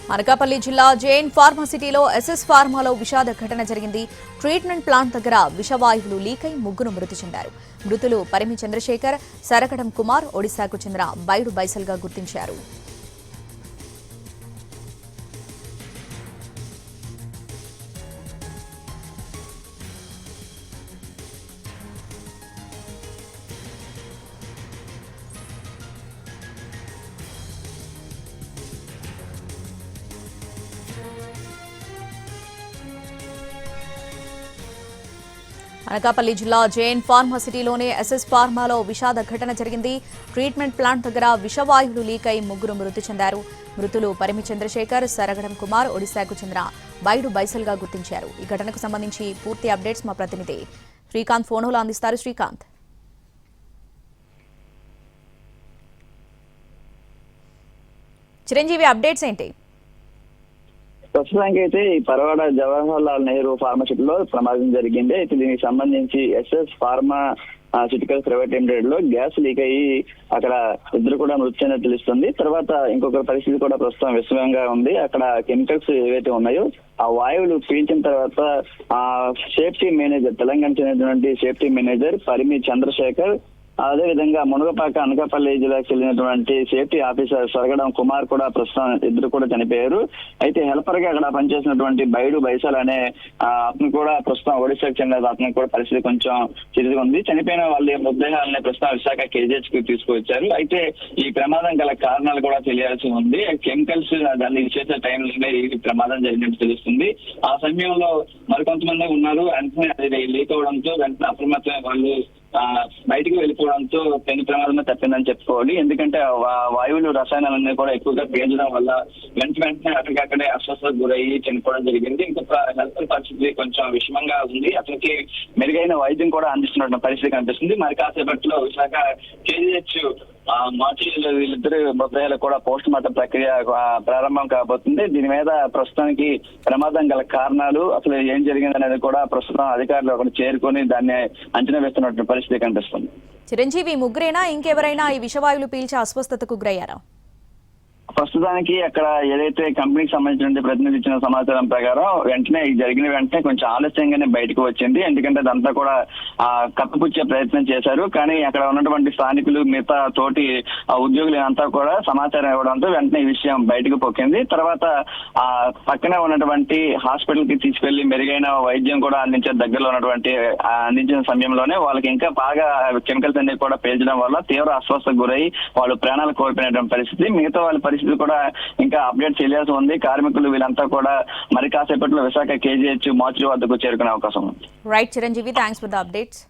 అనకాపల్లి జిల్లా జైన్ ఫార్మసిటీలో ఎస్ఎస్ ఫార్మాలో విషాద ఘటన జరిగింది. ట్రీట్మెంట్ ప్లాంట్ దగ్గర విషవాయువులు లీకై ముగ్గురు మృతి చెందారు. మృతులు పరిమి చంద్రశేఖర్, సరకడం కుమార్, ఒడిశాకు చెందిన బైడు బైసల్గా గుర్తించారు. అనకాపల్లి జిల్లా జైన్ ఫార్మసిటీలోని ఎస్ఎస్ ఫార్మాలో విషాద ఘటన జరిగింది. ట్రీట్మెంట్ ప్లాంట్ దగ్గర విషవాయువులు లీకై ముగ్గురు మృతి చెందారు. మృతులు పరిమి చంద్రశేఖర్, సరగడం కుమార్, ఒడిశాకు చెందిన బైడు బైసల్గా గుర్తించారు. ఈ ఘటనకు సంబంధించి పూర్తి అప్డేట్స్ మా ప్రతినిధి శ్రీకాంత్ ఫోన్లో అందిస్తారు. శ్రీకాంత్, చిరంజీవి అప్డేట్స్ ఏంటి? ప్రస్తుతానికి అయితే ఈ పరవాడ జవహర్ లాల్ నెహ్రూ ఫార్మసిటీలో ప్రమాదం జరిగింది. అయితే దీనికి సంబంధించి ఎస్ఎస్ ఫార్మా సిటికల్ ప్రైవేట్ లిమిటెడ్ లో గ్యాస్ లీక్ అయ్యి అక్కడ ఇద్దరు కూడా మృతి చెందినట్టు తెలుస్తుంది. తర్వాత ఇంకొక పరిస్థితి కూడా ప్రస్తుతం విషమంగా ఉంది. అక్కడ కెమికల్స్ ఏవైతే ఉన్నాయో ఆ వాయువులు పీల్చిన తర్వాత ఆ సేఫ్టీ మేనేజర్, తెలంగాణ చెందినటువంటి సేఫ్టీ మేనేజర్ పరిమి చంద్రశేఖర్, అదే విధంగా మునగపాక అనకాపల్లి జిల్లాకు చెందినటువంటి సేఫ్టీ ఆఫీసర్ సరగడం కుమార్ కూడా ప్రస్తుతం ఇద్దరు కూడా చనిపోయారు. అయితే హెల్పర్ గా అక్కడ పనిచేసినటువంటి బైడు బైసల్ అనే అతను కూడా ప్రస్తుతం ఒడిశాకు చెందిన అతనికి కూడా పరిస్థితి కొంచెం చిరిగి ఉంది. చనిపోయిన వాళ్ళ మృతదేహాలని ప్రస్తుతం విశాఖ కేజీహెచ్ కి తీసుకువచ్చారు. అయితే ఈ ప్రమాదం గల కారణాలు కూడా తెలియాల్సి ఉంది. కెమికల్స్ దాన్ని చేసే టైంలోనే ఈ ప్రమాదం జరిగినట్టు తెలుస్తుంది. ఆ సమయంలో మరికొంతమంది ఉన్నారు. వెంటనే అది లీక్ అవడంతో వెంటనే అప్రమత్తమైన వాళ్ళు బయటికి వెళ్ళిపోవడంతో పెను ప్రమాదమే తప్పిందని చెప్పుకోవాలి. ఎందుకంటే వాయువులు రసాయనాలన్నీ కూడా ఎక్కువగా పీల్చడం వల్ల వెంటనే అక్కడికక్కడే అస్వస్థతకు గురయ్యి చనిపోవడం జరిగింది. ఇంకొక హెల్త్ పరిస్థితి కొంచెం విషమంగా ఉంది. అతనికి మెరుగైన వైద్యం కూడా అందిస్తున్న పరిస్థితి కనిపిస్తుంది. మరి కాసేపట్లో విశాఖ కేజీహెచ్ మార్చిలో వీళ్ళిద్దరు మృతదేహాలు కూడా పోస్ట్ మార్టం ప్రక్రియ ప్రారంభం కాబోతుంది. దీని మీద ప్రస్తుతానికి ప్రమాదం గల కారణాలు, అసలు ఏం జరిగిందనేది కూడా ప్రస్తుతం అధికారులు అక్కడ చేరుకొని దాన్ని అంచనా వేస్తున్నటువంటి పరిస్థితి కనిపిస్తుంది. చిరంజీవి, ముగ్గురేనా ఇంకెవరైనా ఈ విషవాయువులు పీల్చి అస్వస్థతకు గురయ్యారా? ప్రస్తుతానికి అక్కడ ఏదైతే కంపెనీకి సంబంధించిన ప్రతినిధి ఇచ్చిన సమాచారం ప్రకారం వెంటనే జరిగిన వెంటనే కొంచెం ఆలస్యంగానే బయటకు వచ్చింది. ఎందుకంటే అదంతా కూడా కప్పిపుచ్చే ప్రయత్నం చేశారు. కానీ అక్కడ ఉన్నటువంటి స్థానికులు, మిగతా తోటి ఉద్యోగులు అంతా కూడా సమాచారం ఇవ్వడంతో వెంటనే ఈ విషయం బయటకు పొక్కింది. తర్వాత ఆ పక్కనే ఉన్నటువంటి హాస్పిటల్ కి తీసుకెళ్లి మెరుగైన వైద్యం కూడా అందించే దగ్గరలో ఉన్నటువంటి అందించిన సమయంలోనే వాళ్ళకి ఇంకా బాగా కెమికల్స్ అన్ని కూడా పేల్చడం వల్ల తీవ్ర అస్వస్థకు గురై వాళ్ళు ప్రాణాలు కోల్పోయినటువంటి పరిస్థితి. మిగతా వాళ్ళ పరిస్థితి కూడా ఇంకా అప్డేట్ చేయాల్సి ఉంది. కార్మికులు వీళ్ళంతా కూడా మరి కాసేపట్లో విశాఖ కేజీహెచ్ మార్చి వద్దకు చేరుకునే అవకాశం ఉంది. Right Chiranjeevi, thanks for the updates.